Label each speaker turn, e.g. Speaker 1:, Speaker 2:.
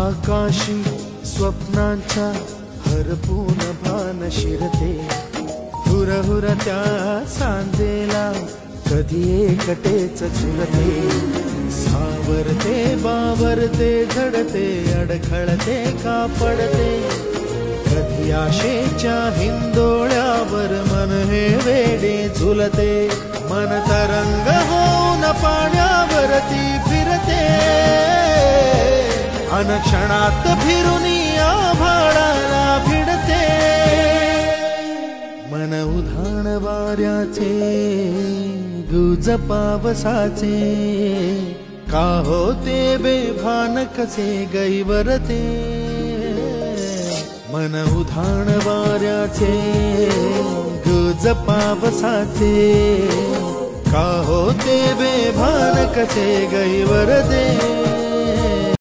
Speaker 1: आकाशी स्वप्नांच्या हरपून भान शिरते, हुरहुर त्या सांजेला कधी एकटेच झुलते, सावरते बावरते झडते अडखळते का पडते, कधी आशेच्या हिंदोळ्यावर मन हे वेडे झुलते, मन तरंग होऊन पाण्यावरती फिरते, अनक्षणात फिरून आभाळाला भिडते, मन उधाण वाऱ्याचे गुज पावसाचे, का होते बेभान कसे गैवरते, मन उधाण वाऱ्याचे गुज पावसाचे, का होते बेभान कसे गैवरते।